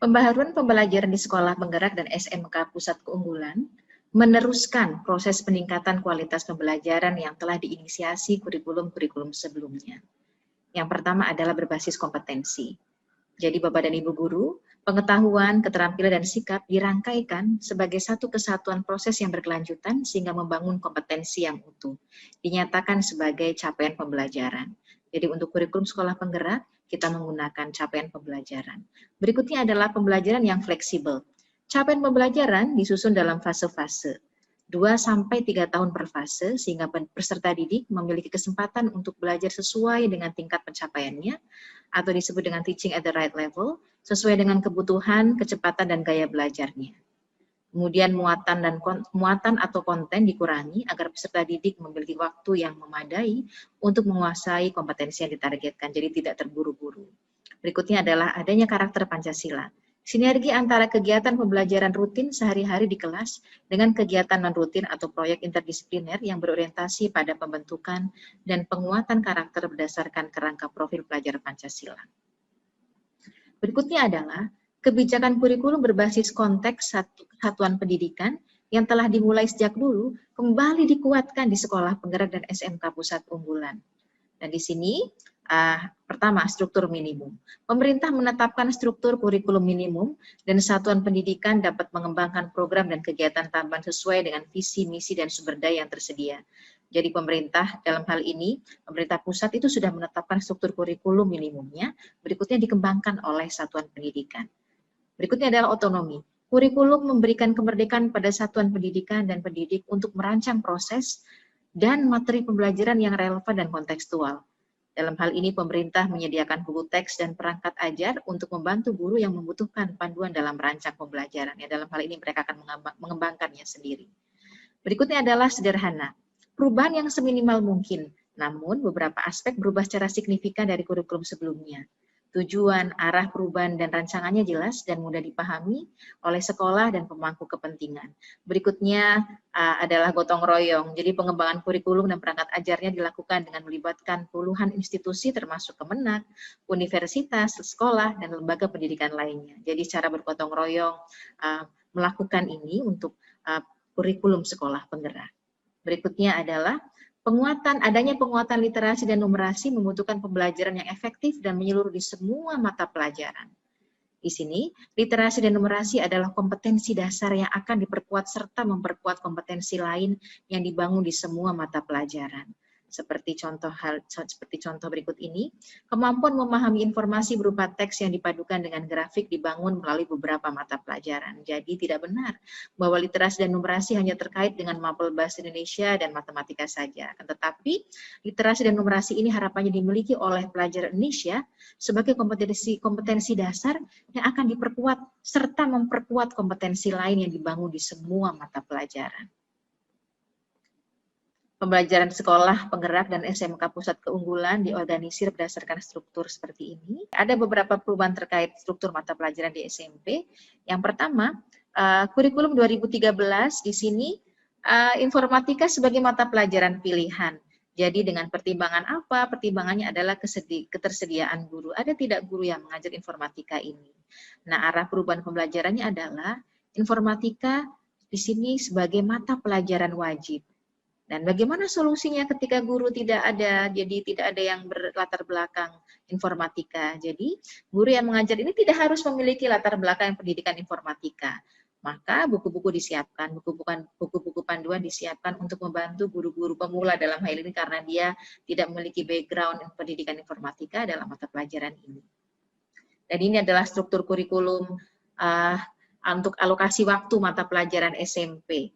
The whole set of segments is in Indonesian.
Pembaharuan pembelajaran di sekolah penggerak dan SMK Pusat Keunggulan meneruskan proses peningkatan kualitas pembelajaran yang telah diinisiasi kurikulum-kurikulum sebelumnya. Yang pertama adalah berbasis kompetensi. Jadi Bapak dan Ibu Guru, pengetahuan, keterampilan, dan sikap dirangkaikan sebagai satu kesatuan proses yang berkelanjutan sehingga membangun kompetensi yang utuh. Dinyatakan sebagai capaian pembelajaran. Jadi untuk kurikulum sekolah penggerak, kita menggunakan capaian pembelajaran. Berikutnya adalah pembelajaran yang fleksibel. Capaian pembelajaran disusun dalam fase-fase. 2-3 tahun per fase, sehingga peserta didik memiliki kesempatan untuk belajar sesuai dengan tingkat pencapaiannya, atau disebut dengan teaching at the right level, sesuai dengan kebutuhan, kecepatan, dan gaya belajarnya. Kemudian muatan atau konten dikurangi agar peserta didik memiliki waktu yang memadai untuk menguasai kompetensi yang ditargetkan, jadi tidak terburu-buru. Berikutnya adalah adanya karakter Pancasila. Sinergi antara kegiatan pembelajaran rutin sehari-hari di kelas dengan kegiatan non-rutin atau proyek interdisipliner yang berorientasi pada pembentukan dan penguatan karakter berdasarkan kerangka profil pelajar Pancasila. Berikutnya adalah kebijakan kurikulum berbasis konteks satuan pendidikan yang telah dimulai sejak dulu kembali dikuatkan di sekolah penggerak dan SMK Pusat Unggulan. Dan di sini pertama, struktur minimum. Pemerintah menetapkan struktur kurikulum minimum dan satuan pendidikan dapat mengembangkan program dan kegiatan tambahan sesuai dengan visi, misi, dan sumber daya yang tersedia. Jadi pemerintah dalam hal ini, pemerintah pusat itu sudah menetapkan struktur kurikulum minimumnya, berikutnya dikembangkan oleh satuan pendidikan. Berikutnya adalah otonomi. Kurikulum memberikan kemerdekaan pada satuan pendidikan dan pendidik untuk merancang proses dan materi pembelajaran yang relevan dan kontekstual. Dalam hal ini, pemerintah menyediakan buku teks dan perangkat ajar untuk membantu guru yang membutuhkan panduan dalam merancang pembelajaran. Ya, dalam hal ini mereka akan mengembangkannya sendiri. Berikutnya adalah sederhana. Perubahan yang seminimal mungkin, namun beberapa aspek berubah secara signifikan dari kurikulum sebelumnya. Tujuan, arah perubahan, dan rancangannya jelas dan mudah dipahami oleh sekolah dan pemangku kepentingan. Berikutnya adalah gotong royong. Jadi pengembangan kurikulum dan perangkat ajarnya dilakukan dengan melibatkan puluhan institusi termasuk Kemenak, universitas, sekolah, dan lembaga pendidikan lainnya. Jadi secara bergotong royong melakukan ini untuk kurikulum sekolah penggerak. Berikutnya adalah adanya penguatan literasi dan numerasi membutuhkan pembelajaran yang efektif dan menyeluruh di semua mata pelajaran. Di sini, literasi dan numerasi adalah kompetensi dasar yang akan diperkuat serta memperkuat kompetensi lain yang dibangun di semua mata pelajaran. Seperti contoh berikut ini, kemampuan memahami informasi berupa teks yang dipadukan dengan grafik dibangun melalui beberapa mata pelajaran. Jadi tidak benar bahwa literasi dan numerasi hanya terkait dengan mapel bahasa Indonesia dan matematika saja. Tetapi literasi dan numerasi ini harapannya dimiliki oleh pelajar Indonesia sebagai kompetensi dasar yang akan diperkuat serta memperkuat kompetensi lain yang dibangun di semua mata pelajaran. Pembelajaran sekolah penggerak dan SMK Pusat Keunggulan diorganisir berdasarkan struktur seperti ini. Ada beberapa perubahan terkait struktur mata pelajaran di SMP. Yang pertama, kurikulum 2013 di sini informatika sebagai mata pelajaran pilihan. Jadi dengan pertimbangan apa? Pertimbangannya adalah ketersediaan guru. Ada tidak guru yang mengajar informatika ini? Nah, arah perubahan pembelajarannya adalah informatika di sini sebagai mata pelajaran wajib. Dan bagaimana solusinya ketika guru tidak ada, jadi tidak ada yang berlatar belakang informatika. Jadi guru yang mengajar ini tidak harus memiliki latar belakang pendidikan informatika. Maka buku-buku disiapkan, buku-buku panduan disiapkan untuk membantu guru-guru pemula dalam hal ini karena dia tidak memiliki background pendidikan informatika dalam mata pelajaran ini. Dan ini adalah struktur kurikulum untuk alokasi waktu mata pelajaran SMP.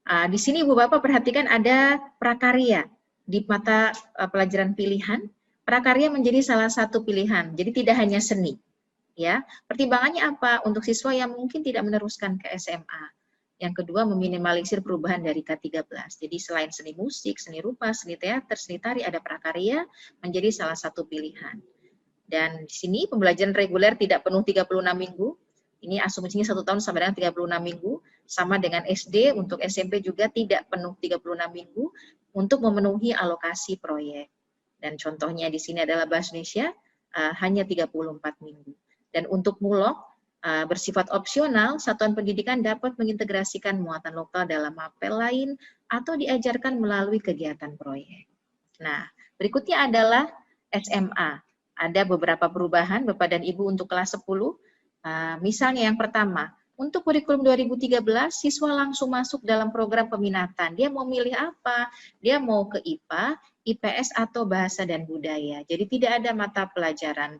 Di sini Ibu Bapak perhatikan ada prakarya di mata pelajaran pilihan. Prakarya menjadi salah satu pilihan, jadi tidak hanya seni. Ya, pertimbangannya apa? Untuk siswa yang mungkin tidak meneruskan ke SMA. Yang kedua, meminimalisir perubahan dari K13. Jadi selain seni musik, seni rupa, seni teater, seni tari, ada prakarya menjadi salah satu pilihan. Dan di sini pembelajaran reguler tidak penuh 36 minggu. Ini asumsinya 1 tahun sama dengan 36 minggu. Sama dengan SD, untuk SMP juga tidak penuh 36 minggu untuk memenuhi alokasi proyek. Dan contohnya di sini adalah bahasa Indonesia hanya 34 minggu. Dan untuk mulok bersifat opsional, satuan pendidikan dapat mengintegrasikan muatan lokal dalam mapel lain atau diajarkan melalui kegiatan proyek. Nah, berikutnya adalah SMA. Ada beberapa perubahan Bapak dan Ibu untuk kelas 10. Misalnya yang pertama, untuk kurikulum 2013, siswa langsung masuk dalam program peminatan. Dia mau milih apa? Dia mau ke IPA, IPS, atau bahasa dan budaya. Jadi tidak ada mata pelajaran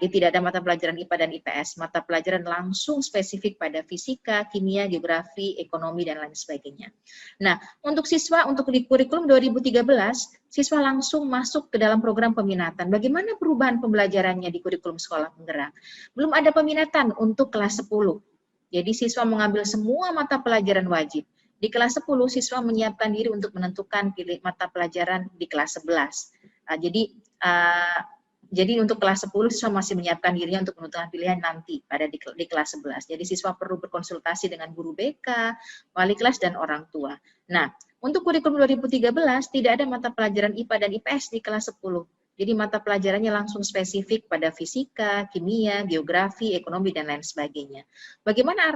IPA dan IPS. Mata pelajaran langsung spesifik pada fisika, kimia, geografi, ekonomi, dan lain sebagainya. Nah, untuk siswa, untuk di kurikulum 2013, siswa langsung masuk ke dalam program peminatan. Bagaimana perubahan pembelajarannya di kurikulum sekolah penggerak? Belum ada peminatan untuk kelas 10. Jadi siswa mengambil semua mata pelajaran wajib. Di kelas 10, siswa menyiapkan diri untuk menentukan pilih mata pelajaran di kelas 11. Jadi untuk kelas 10 siswa masih menyiapkan dirinya untuk menentukan pilihan nanti di kelas 11. Jadi siswa perlu berkonsultasi dengan guru BK, wali kelas, dan orang tua. Nah, untuk kurikulum 2013 tidak ada mata pelajaran IPA dan IPS di kelas 10. Jadi mata pelajarannya langsung spesifik pada fisika, kimia, geografi, ekonomi, dan lain sebagainya. Bagaimana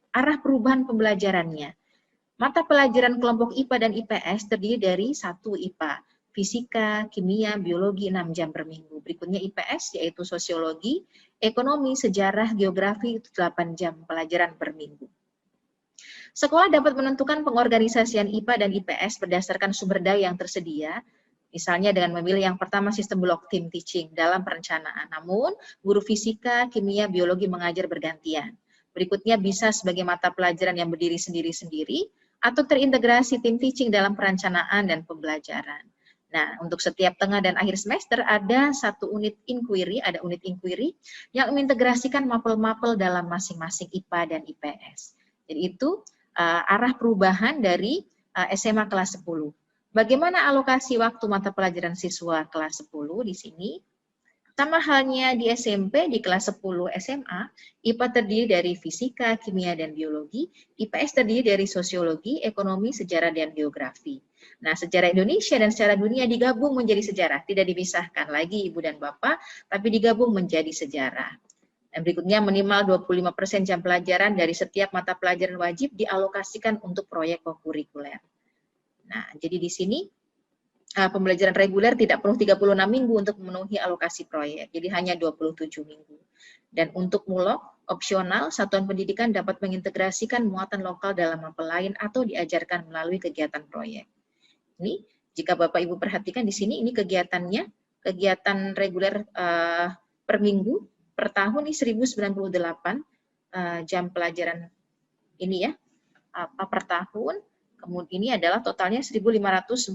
arah perubahan pembelajarannya? Mata pelajaran kelompok IPA dan IPS terdiri dari 1 IPA, fisika, kimia, biologi 6 jam per minggu. Berikutnya IPS yaitu sosiologi, ekonomi, sejarah, geografi 8 jam pelajaran per minggu. Sekolah dapat menentukan pengorganisasian IPA dan IPS berdasarkan sumber daya yang tersedia, misalnya dengan memilih yang pertama sistem block team teaching dalam perencanaan. Namun, guru fisika, kimia, biologi mengajar bergantian. Berikutnya bisa sebagai mata pelajaran yang berdiri sendiri-sendiri atau terintegrasi tim teaching dalam perencanaan dan pembelajaran. Nah, untuk setiap tengah dan akhir semester ada unit inquiry yang mengintegrasikan mapel-mapel dalam masing-masing IPA dan IPS. Jadi itu arah perubahan dari SMA kelas 10. Bagaimana alokasi waktu mata pelajaran siswa kelas 10 di sini? Sama halnya di SMP, di kelas 10 SMA, IPA terdiri dari fisika, kimia, dan biologi, IPS terdiri dari sosiologi, ekonomi, sejarah, dan geografi. Nah, sejarah Indonesia dan sejarah dunia digabung menjadi sejarah, tidak dipisahkan lagi Ibu dan Bapak, tapi digabung menjadi sejarah. Dan berikutnya minimal 25% jam pelajaran dari setiap mata pelajaran wajib dialokasikan untuk proyek kokurikuler. Nah, jadi di sini pembelajaran reguler tidak perlu 36 minggu untuk memenuhi alokasi proyek, jadi hanya 27 minggu. Dan untuk mulok, opsional, satuan pendidikan dapat mengintegrasikan muatan lokal dalam mapel lain atau diajarkan melalui kegiatan proyek. Ini, jika Bapak Ibu perhatikan di sini, ini kegiatannya, kegiatan reguler per minggu, per tahun ini 1098 jam pelajaran ini ya, per tahun. Kemudian ini adalah totalnya 1548,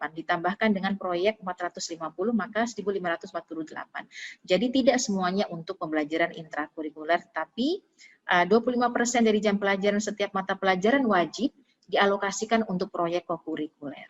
ditambahkan dengan proyek 450, maka 1548. Jadi tidak semuanya untuk pembelajaran intrakurikuler, tapi 25% dari jam pelajaran setiap mata pelajaran wajib dialokasikan untuk proyek kokurikuler.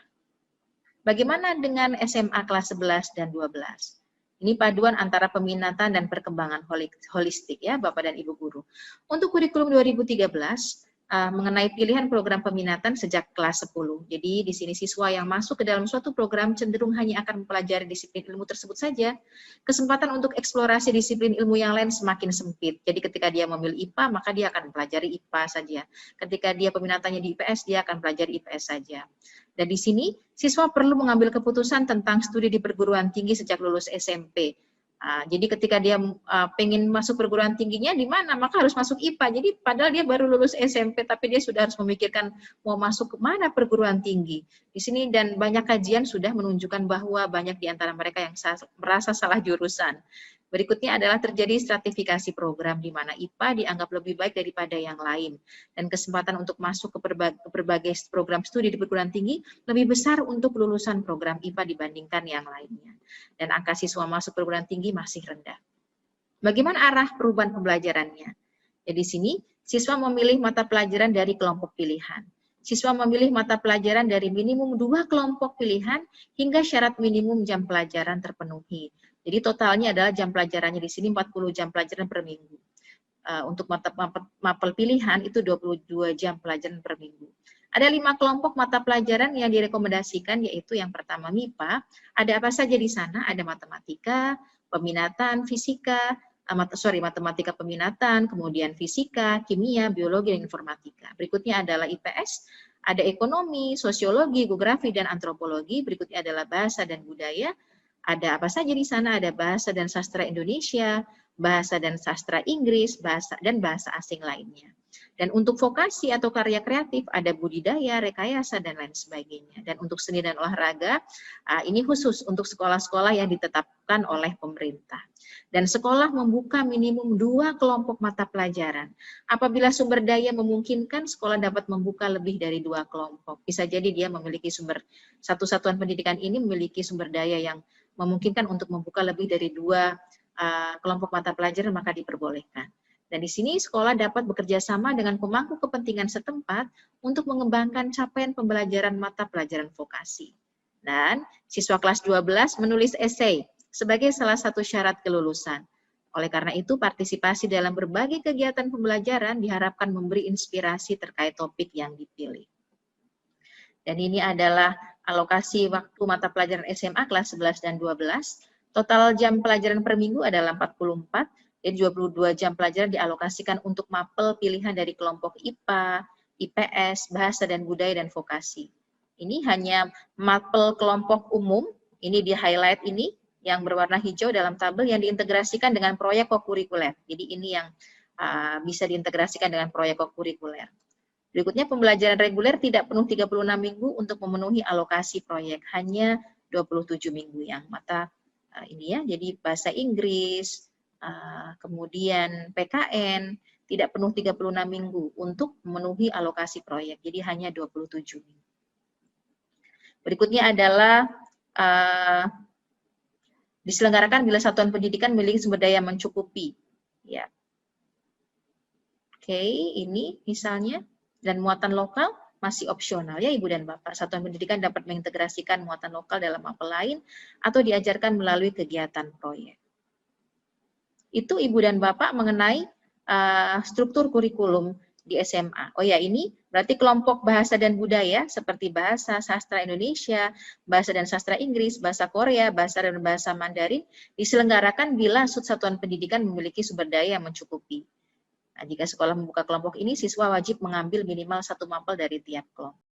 Bagaimana dengan SMA kelas 11 dan 12? Ini paduan antara peminatan dan perkembangan holistik ya Bapak dan Ibu guru. Untuk kurikulum 2013, mengenai pilihan program peminatan sejak kelas 10. Jadi di sini siswa yang masuk ke dalam suatu program cenderung hanya akan mempelajari disiplin ilmu tersebut saja. Kesempatan untuk eksplorasi disiplin ilmu yang lain semakin sempit. Jadi ketika dia memilih IPA, maka dia akan mempelajari IPA saja. Ketika dia peminatannya di IPS, dia akan pelajari IPS saja. Dan di sini siswa perlu mengambil keputusan tentang studi di perguruan tinggi sejak lulus SMP. Jadi ketika dia pengen masuk perguruan tingginya di mana, maka harus masuk IPA. Jadi padahal dia baru lulus SMP, tapi dia sudah harus memikirkan mau masuk ke mana perguruan tinggi. Di sini dan banyak kajian sudah menunjukkan bahwa banyak di antara mereka yang merasa salah jurusan. Berikutnya adalah terjadi stratifikasi program di mana IPA dianggap lebih baik daripada yang lain. Dan kesempatan untuk masuk ke berbagai program studi di perguruan tinggi lebih besar untuk lulusan program IPA dibandingkan yang lainnya. Dan angka siswa masuk perguruan tinggi masih rendah. Bagaimana arah perubahan pembelajarannya? Jadi di sini, siswa memilih mata pelajaran dari kelompok pilihan. Siswa memilih mata pelajaran dari minimum 2 kelompok pilihan hingga syarat minimum jam pelajaran terpenuhi. Jadi totalnya adalah jam pelajarannya di sini 40 jam pelajaran per minggu. Untuk mapel pilihan itu 22 jam pelajaran per minggu. Ada 5 kelompok mata pelajaran yang direkomendasikan, yaitu yang pertama MIPA. Ada apa saja di sana? Ada matematika, peminatan, fisika, matematika peminatan, kemudian fisika, kimia, biologi, dan informatika. Berikutnya adalah IPS, ada ekonomi, sosiologi, geografi, dan antropologi. Berikutnya adalah bahasa dan budaya. Ada apa saja di sana? Ada bahasa dan sastra Indonesia, bahasa dan sastra Inggris, bahasa asing lainnya. Dan untuk vokasi atau karya kreatif ada budidaya, rekayasa, dan lain sebagainya. Dan untuk seni dan olahraga, ini khusus untuk sekolah-sekolah yang ditetapkan oleh pemerintah. Dan sekolah membuka minimum 2 kelompok mata pelajaran. Apabila sumber daya memungkinkan, sekolah dapat membuka lebih dari 2 kelompok. Bisa jadi dia memiliki satu satuan pendidikan ini memiliki sumber daya yang memungkinkan untuk membuka lebih dari 2 kelompok mata pelajaran, maka diperbolehkan. Dan di sini sekolah dapat bekerja sama dengan pemangku kepentingan setempat untuk mengembangkan capaian pembelajaran mata pelajaran vokasi. Dan siswa kelas 12 menulis esai sebagai salah satu syarat kelulusan. Oleh karena itu, partisipasi dalam berbagai kegiatan pembelajaran diharapkan memberi inspirasi terkait topik yang dipilih. Dan ini adalah alokasi waktu mata pelajaran SMA kelas 11 dan 12. Total jam pelajaran per minggu adalah 44. Jadi 22 jam pelajaran dialokasikan untuk mapel pilihan dari kelompok IPA, IPS, bahasa dan budaya, dan vokasi. Ini hanya mapel kelompok umum, ini di highlight ini, yang berwarna hijau dalam tabel yang diintegrasikan dengan proyek kokurikuler. Jadi ini yang bisa diintegrasikan dengan proyek kokurikuler. Berikutnya pembelajaran reguler tidak penuh 36 minggu untuk memenuhi alokasi proyek, hanya 27 minggu yang mata ini ya, jadi bahasa Inggris, kemudian PKN tidak penuh 36 minggu untuk memenuhi alokasi proyek, jadi hanya 27 minggu. Berikutnya adalah diselenggarakan bila satuan pendidikan memiliki sumber daya mencukupi. Ya. Oke, ini misalnya, dan muatan lokal masih opsional ya Ibu dan Bapak. Satuan pendidikan dapat mengintegrasikan muatan lokal dalam mapel lain atau diajarkan melalui kegiatan proyek. Itu Ibu dan Bapak mengenai struktur kurikulum di SMA. Oh ya, ini berarti kelompok bahasa dan budaya seperti bahasa, sastra Indonesia, bahasa dan sastra Inggris, bahasa Korea, bahasa dan bahasa Mandarin diselenggarakan bila satuan pendidikan memiliki sumber daya yang mencukupi. Nah, jika sekolah membuka kelompok ini, siswa wajib mengambil minimal 1 mapel dari tiap kelompok.